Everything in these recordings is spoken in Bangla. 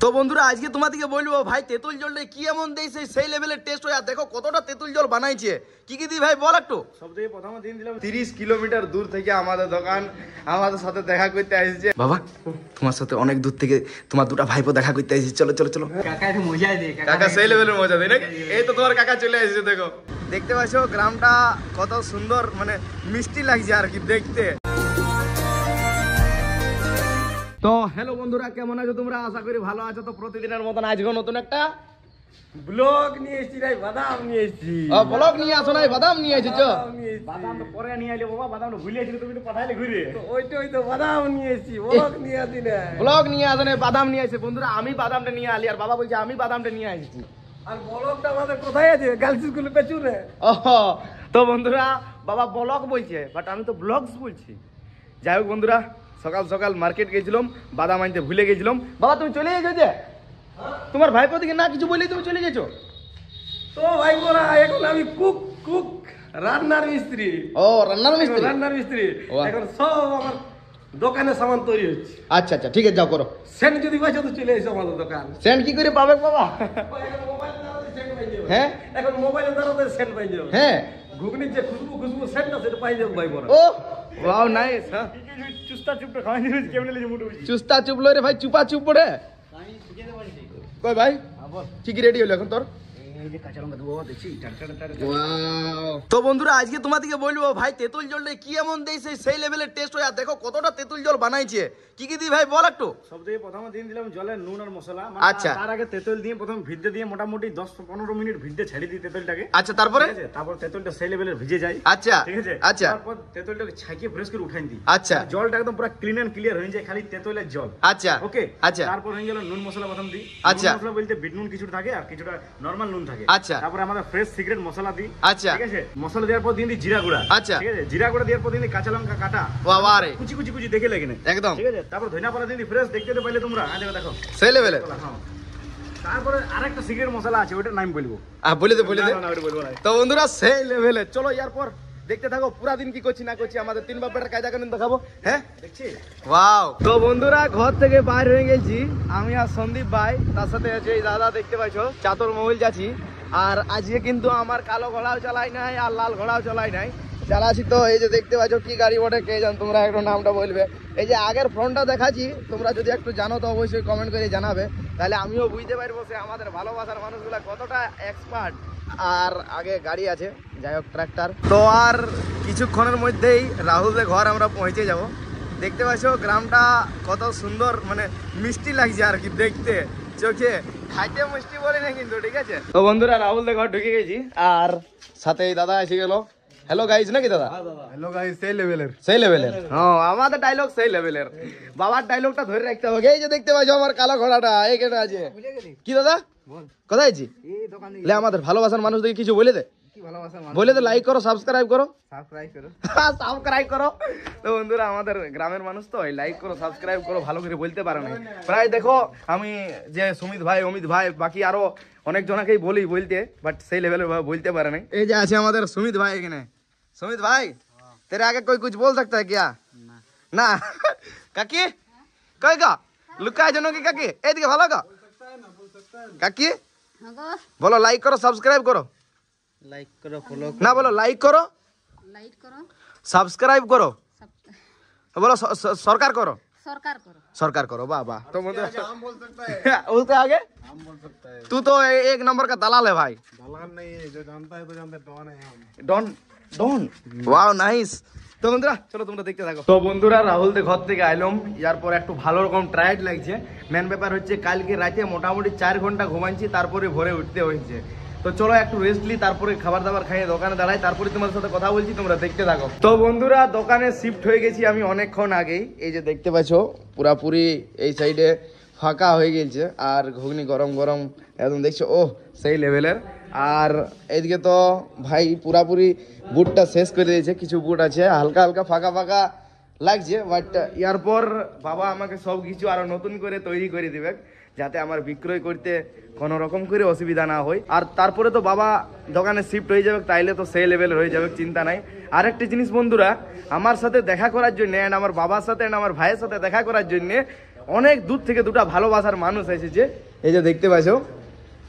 তো বন্ধুরা আজকে তোমাদেরকে বলবো ভাই তেঁতুল জলটা কি এমন দিয়েছে সেই লেভেলের টেস্ট হয়। আর দেখো কতটা তেঁতুল জল বানাইছে, কি কি দিই ভাই বল একটু। সব থেকে প্রথম দিন দিলাম 30 কিলোমিটার দূর থেকে আমাদের দোকান আমাদের সাথে দেখা করতে আসছে। বাবা তোমার সাথে অনেক দূর থেকে তোমার দুটা ভাইপো দেখা করতে আসছে, চলো চলো চলো। কাকা একটু মজাই দে, কাকা সেই লেভেলের মজা দেয় নাকি? এই তো তোমার কাকা চলে আসছে, দেখো দেখতে পাচ্ছ গ্রামটা কত সুন্দর, মানে মিষ্টি লাগছে আর কি দেখতে। তো হ্যালো বন্ধুরা, কেমন আছো তোমরা? আশা করি ভালো আছো। তো প্রতিদিনের মতন আজকে নতুন একটা ব্লগ নিয়ে এসেছি, ভাই বাদাম নিয়ে এসেছি। ব্লগ নিয়ে আসো নাই, বাদাম নিয়ে এসেছো। বাদাম তো পরে নিয়ে আইলে বাবা, বাদাম ভুলে আসলে তুমি তো পাঠাইলে ঘুরে। তো ওইটাই তো বাদাম নিয়ে এসেছি, ব্লগ নিয়ে আসি না। ব্লগ নিয়ে আসো না, বাদাম নিয়ে আসে। বন্ধুরা আমি বাদামটা নিয়ে আলি আর বাবা বলছে আমি বাদামটা নিয়ে আসছি। আর ব্লগটা আমাদের কোথায় আছে? গার্লস স্কুলে পেছনে। তো বন্ধুরা বাবা ব্লগ বলছে, বাট আমি তো ব্লগস বলছি। যাই হোক বন্ধুরা, সকাল সকাল মার্কেট গেছিলাম, বাদাম আনতে ভুলে গেছিলাম। বাবা তুমি চলে গেছো যে? তোমার ভাইপো দিকে না কিছু বলেই তুমি চলে গেছো? তো ভাই বলা এখন আমি কুক রান্নার মিস্ত্রি। ও রান্নার মিস্ত্রি? রান্নার মিস্ত্রি। এখন সব আমার দোকানে সামান তৈরি হচ্ছে। আচ্ছা আচ্ছা ঠিক আছে, যাও করো। সেন্ট যদি পাইছো তো চলে এসো আমাদের দোকান। সেন্ট কি করে পাবে বাবা? হ্যাঁ এখন মোবাইলের দ্বারা সেন্ট পাই যাবো। হ্যাঁ ঘুগনির যে খুশবু সেন্ট সেটা পাই যাবো ভাই বড়। ও ওয়াও নাইস। হ্যাঁ চুস্তা চুপটা খাওয়াই দিবি কেমনে লেগে মুটো। চুস্তা চুপ লই রে ভাই, চুপা চুপ পড়ে। কই ভাই কি কি রেডি হলো এখন তোর? তো বন্ধুরা আজকে তোমাদেরকে বলবো ভাই তেঁতুল জলটা কি এমন দিয়েছে সেই লেভেলের টেস্ট হয়। আর দেখো কতটা তেঁতুল জল বানাইছে, কি কি দিই ভাই বল একটু। সব থেকে প্রথম দিন দিলাম জলে নুন আর মশলা। আচ্ছা তার আগে তেঁতুল দিয়ে প্রথম ভিজতে দিয়ে মোটামুটি 10-15 মিনিট ভিজতে ছেড়ে দিই তেঁতুলটাকে। আচ্ছা তারপরে তেঁতুলটা সেই লেভেলের ভিজে যায়। আচ্ছা ঠিক আছে। আচ্ছা তারপর তেঁতুলটাকে ছাকিয়ে ফ্রেশ করে উঠাই দিই। আচ্ছা জলটা একদম পুরো ক্লিন এন্ড ক্লিয়ার হয়ে যায়, খালি তেঁতুলের জল। আচ্ছা ওকে আচ্ছা তারপর হয়ে গেল নুন মশলা প্রথম দিই। আচ্ছা মশলা বলতে বিট নুন কিছুটা থাকে আর কিছুটা নরমাল নুন থাকে। আচ্ছা তারপরে আমাদের ফ্রেশ সিক্রেট মশলা দিই। আচ্ছা ঠিক আছে। মশলা দেওয়ার পর দিই জিরা গুঁড়া। আচ্ছা ঠিক আছে। জিরা গুঁড়া দেওয়ার পর দিই কাঁচা লঙ্কা কাটা বাবা রে কুচি কুচি কুচি দেখে লাগে না একদম। ঠিক আছে। তারপর ধনিয়া পাতা দিই ফ্রেশ, দেখতে তো পাইলে তোমরা। দেখো দেখো সেই লেভেলের। তারপরে আরেকটা সিক্রেট মশলা আছে, ওটার নাম বলবো। বলে দে বলে দে। না ওটা বলবো না। তো বন্ধুরা সেই লেভেলের, চলো এরপর দেখতে থাকো পুরা দিন কি করছি না করছি, আমাদের তিন বাপের কায়দা কানুন দেখাবো। হ্যাঁ দেখছি। ওয়াও। তো বন্ধুরা ঘর থেকে বাইর হয়ে গেছি আমি আর সন্দীপ ভাই, তার সাথে আছে এই দাদা দেখতে পাইছো চাতর মহল যাচ্ছি। আর আজকে কিন্তু আমার কালো ঘোড়াও চালাই নাই আর লাল ঘোড়াও চালাই নাই, চালাচ্ছি। তো এই যে দেখতে পাচ্ছ কি গাড়ি ওঠে কে জান, তোমরা একটু নামটা বলবে। এই যে আগের ফ্রন্টটা দেখাচ্ছি, তোমরা যদি একটু জানো তো অবশ্যই কমেন্ট করে জানাবে, তাহলে আমিও বুঝতে পারবো সে আমাদের ভালোবাসার মানুষগুলা কতটা এক্সপার্ট। আর আগে গাড়ি আছে, যাই হোক ট্রাক্টর। তো আর কিছুক্ষণের মধ্যেই রাহুলের ঘর আমরা পৌঁছে যাব। দেখতে পাচ্ছ গ্রামটা কত সুন্দর, মানে মিষ্টি লাগছে আর কি দেখতে, চোখে খাইতে মিষ্টি বলে না কিন্তু, ঠিক আছে। তো বন্ধুরা রাহুলের ঘর ঢুকে গেছি আর সাথে এই দাদা এসে গেল। হ্যালো গাইস নাকি দাদা? হ্যালো গাইস, সেই লেভেলের। সেই লেভেলের। হ্যাঁ আমাদের ডায়লগ সেই লেভেলের, বাবার ডায়লগটা ধরে রাখতে হবে। এই যে দেখতে পাচ্ছ আমার কালো ঘোড়াটা এখানে আছে। কি দাদা কোথায় আছি? লে আমাদের ভালোবাসার মানুষদেরকে কিছু বলে দে। বলে তো লাইক করো, সাবস্ক্রাইব করো, সাবস্ক্রাইব করো। তো বন্ধুরা আমাদের গ্রামের মানুষ তো লাইক করো সাবস্ক্রাইব করো ভালো করে বলতে পারে না। প্রায় দেখো আমি যে সুমিত ভাই অমিত ভাই বাকি আরো অনেক জনকেই বলি বলতে, বাট সেই লেভেলের বলতে পারে না। এই যে আছে আমাদের সুমিত ভাই এখানে। सुमित भाई तेरे आगे कोई कुछ बोल सकता है क्या? ना काकी कई का लुका है जनों की काकी ए दिखे भालो का काकी बोलो लाइक करो सब्सक्राइब करो फॉलो ना बोलो लाइक करो सब्सक्राइब करो बोलो सरकार करो सरकार करो वाह वाह। तो हम बोल सकता है उसके आगे हम बोल सकता है। तू तो एक नंबर का दलाल है भाई। दलाल नहीं है, जो जानता है तो जानता है, डॉन है हम। डॉन ডন ওয়াও নাইস। তো বন্ধুরা চলো তোমরা দেখতে থাকো। তো বন্ধুরা রাহুলদের ঘর থেকে আইলাম, এরপর একটু ভালো রকম টায়ার্ড লাগছে। মেন ব্যাপার হচ্ছে কালকে রাতে মোটামুটি 4 ঘন্টা ঘুমাইছি, তারপরে ভোরে উঠতে হয়েছে। তো চলো একটু রেস্ট লি, তারপরে খাবার দাবার খাইয়ে দোকানে দাঁড়াই, তারপরে তোমার সাথে কথা বলছি, তোমরা দেখতে থাকো। তো বন্ধুরা দোকানে শিফট হয়ে গেছি আমি অনেকক্ষণ আগেই। এই যে দেখতে পাচ্ছ পুরাপুরি এই সাইডে ফাঁকা হয়ে গেছে আর ঘুগনি গরম গরম একদম দেখছো, ও সেই লেভেলের। আর এইদিকে তো ভাই পুরাপুরি বুটটা শেষ করে দিয়েছে, কিছু বুট আছে হালকা হালকা ফাঁকা ফাঁকা লাগছে, বাট এরপর বাবা আমাকে সব কিছু আরো নতুন করে তৈরি করে দিবে যাতে আমার বিক্রয় করতে কোনো রকম করে অসুবিধা না হয়। আর তারপরে তো বাবা দোকানে শিফট হয়ে যাবে, তাইলে তো সেই লেভেল হয়ে যাবে, চিন্তা নাই। আরেকটি জিনিস বন্ধুরা, আমার সাথে দেখা করার জন্য এন্ড আমার বাবার সাথে এন্ড আমার ভাইয়ের সাথে দেখা করার জন্য অনেক দূর থেকে দুটা ভালোবাসার মানুষ এসেছে, এই যে দেখতে পাইছো।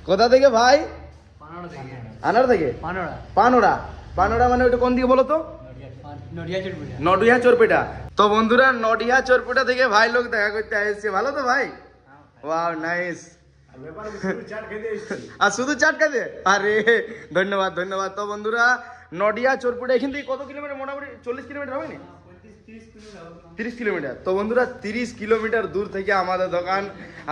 কোথা থেকে ভাই? আনার থেকে। পানোড়া। পানোড়া মানে ওটা কোন দিকে বলো তো? নডিহা চোরপেটা। তো বন্ধুরা নডিহা চোরপেটা থেকে ভাই লোক দেখা করতে এসেছে, ভালো তো ভাই? Wow nice. আর শুধু চাট খাইতে? আরে ধন্যবাদ ধন্যবাদ। তো বন্ধুরা নডিহা চোরপেটা এখান থেকে কত কিলোমিটার? মোটামুটি 40 কিলোমিটার হবে না? 30 কিলোমিটার। তো বন্ধুরা 30 কিলোমিটার দূর থেকে আমাদের দোকান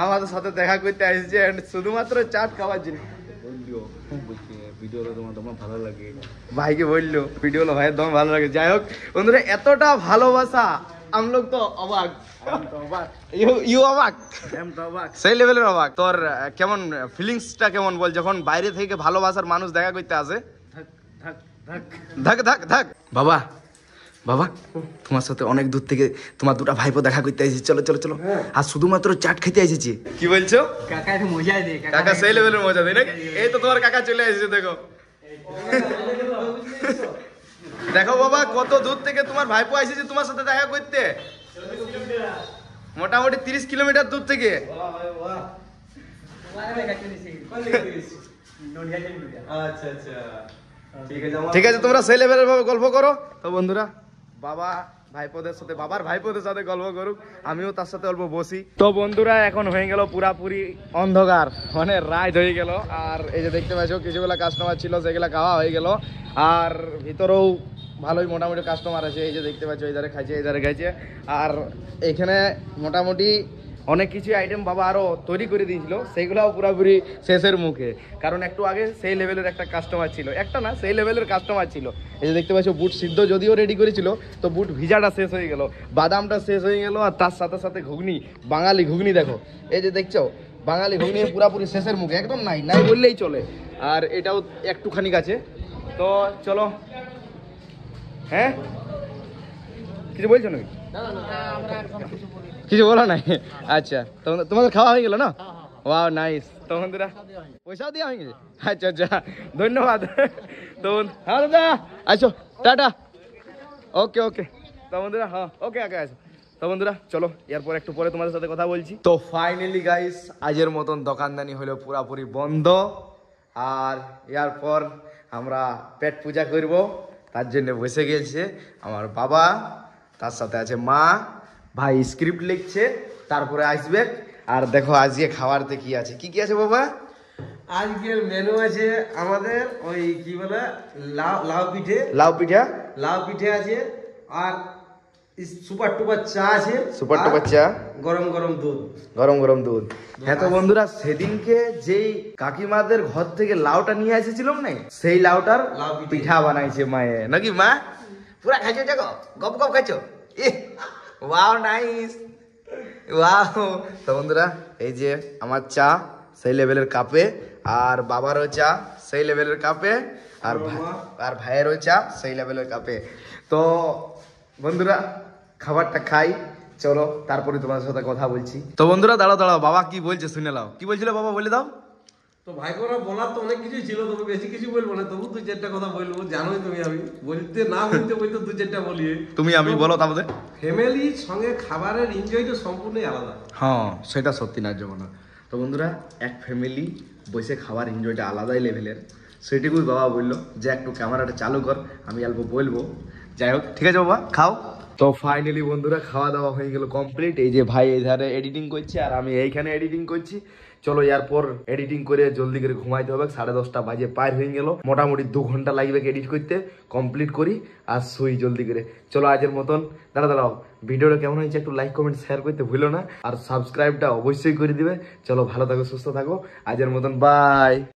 আমাদের সাথে দেখা করতে আসছে শুধুমাত্র চাট খাওয়ার জন্য। ভিডিওটা তোমার ভালো লাগে, ভাইকে বললো ভিডিওগুলো ভাইয়ের তোমার ভালো লাগে। যাই হোক বন্ধুরা এতটা ভালোবাসা हम लोग तो অবাক। ইউ অবাক, সেই লেভেলের অবাক। তোর কেমন ফিলিংসটা কেমন বল যখন বাইরে থেকে ভালোবাসার মানুষ দেখা করতে আসে? ধাক ধাক ধাক। বাবা বাবা তোমার সাথে অনেক দূর থেকে তোমার দুটা ভাইপো দেখা করতে এসেছি, চলো চলো চলো। আর শুধুমাত্র চাট খেতে এসেছি। কি বলছো? কাকা একটু মজা দে। কাকা সেই লেভেলের মজা দেয় নাকি? এই তো তোমার কাকা চলে এসেছে, দেখো দেখো বাবা কত দূর থেকে তোমার ভাইপো এসেছে তোমার সাথে দেখা করতে। মোটামুটি 30 কিলোমিটার দূর থেকে। ঠিক আছে তোমরা সেই লেভেলের ভাবে গল্প করো। তো বন্ধুরা বাবা ভাইপোদের সাথে, বাবার ভাইপোদের সাথে গল্প করুক, আমিও তার সাথে অল্প বসি। তো বন্ধুরা এখন হয়ে গেল পুরাপুরি অন্ধকার, মানে রাত হয়ে গেল। আর এই যে দেখতে পাচ্ছ কিছুগুলা কাস্টমার ছিল সেগুলা খাওয়া হয়ে গেল। আর ভিতরেও ভালোই মোটামুটি কাস্টমার আছে, এই যে দেখতে পাচ্ছ এই ধারে খাইছে এই ধারে খাইছে। আর এখানে মোটামুটি অনেক কিছু আইটেম বাবা আরো তৈরি করে দিয়েছিল, সেইগুলাও পুরোপুরি শেষের মুখে। কারণ একটু আগে সেই লেভেলের একটা কাস্টমার ছিল, একটা না সেই লেভেলের কাস্টমার ছিল। এই যে দেখতে পাচ্ছ বুট সিদ্ধ যদিও রেডি করেছিল, তো বুট ভিজাটা শেষ হয়ে গেল, বাদামটা শেষ হয়ে গেল, আর তার সাথে সাথে ঘুগনি, বাঙালি ঘুগনি দেখো, এই যে দেখছো বাঙালি ঘুগনি পুরোপুরি শেষের মুখে, একদম নাই নাই বললেই চলে। আর এটাও একটুখানি আছে। তো চলো, হ্যাঁ কিছু বলছো নাকি? কিছু বলো নাই? আচ্ছা তোমাদের খাওয়া হয়ে গেল না? Wow nice. তো বন্ধুরা পয়সাও দেওয়া হয়ে গেছে? আচ্ছা আচ্ছা ধন্যবাদ। তো হ্যাঁ দাদা আচ্ছা টাটা। ওকে ওকে। তো বন্ধুরা হ্যাঁ ওকে ওকে আচ্ছা। তো বন্ধুরা চলো এরপর একটু পরে তোমাদের সাথে কথা বলছি। তো ফাইনালি গাইস আজের মতন দোকানদানি হলো পুরাপুরি বন্ধ। আর এরপর আমরা পেট পূজা করব, তার জন্য বসে গেছে আমার বাবা, তার সাথে আছে মা, ভাই স্ক্রিপ্ট লিখছে, তারপরে আসবে। আর দেখো আজকে খাবারতে কি আছে, কি কি আছে বাবা? আজকের মেনু আছে আমাদের ওই কি বলে লাউ পিঠে। লাউ পিঠা, লাউ পিঠে আছে, আর সুপার টুপার চা আছে, সুপার টুপার চা, গরম গরম দুধ, গরম গরম দুধ। হ্যাঁ তো বন্ধুরা সেদিনকে যেই কাকিমাদের ঘর থেকে লাউটা নিয়ে এসেছিলাম না, সেই লাউটার পিঠা বানাইছে মায়ে, নাকি মা? পুরা খাইছো দেখো, গপ গপ খাইছো। Wow nice, wow. তো বন্ধুরা এই যে আমার চা সেই লেভেলের কাপে, আর বাবারও চা সেই লেভেলের কাপে, আর ভাইয়েরও চা সেই লেভেলের কাপে। তো বন্ধুরা খাবারটা খাই, চলো তারপরে তোমার সাথে কথা বলছি। তো বন্ধুরা দাঁড়াও দাঁড়াও, বাবা কি বলছে শুনে নাও। কি বলছিল বাবা বলে দাও। তো ভাইপোরা বলার তো অনেক কিছুই ছিল, তবে বেশি কিছু বলবো না, তবু দু চারটা কথা বলবো। জানোই তুমি আমি বলতে না বলতে বলতে দু চারটা বলি। তুমি আমি বলো তারপরে। ফ্যামিলির সঙ্গে খাবারের এনজয় তো সম্পূর্ণই আলাদা। হ্যাঁ সেটা সত্যি না জমানা। তো বন্ধুরা এক ফ্যামিলি বসে খাবার এনজয়টা আলাদাই লেভেলের, সেটুকুই বাবা বললো যে একটু ক্যামেরাটা চালু কর, আমি অল্প বলবো। যাই হোক ঠিক আছে বাবা খাও। তো ফাইনালি বন্ধুরা খাওয়া দাওয়া হয়ে গেল কমপ্লিট। এই যে ভাই এই ধারে এডিটিং করছে আর আমি এইখানে এডিটিং করছি। চলো এরপর এডিটিং করে জলদি করে ঘুমাইতে হবে, 10:30 বাজে পার হয়ে গেল, মোটামুটি 2 ঘন্টা লাগবে এডিট করতে। কমপ্লিট করি আর শুই জলদি করে। চলো আজের মতন, দাঁড়াও ভিডিওটা কেমন হয়েছে একটু লাইক কমেন্ট শেয়ার করতে ভুলো না, আর সাবস্ক্রাইবটা অবশ্যই করে দিবে। চলো ভালো থাকো সুস্থ থাকো, আজের মতন বাই।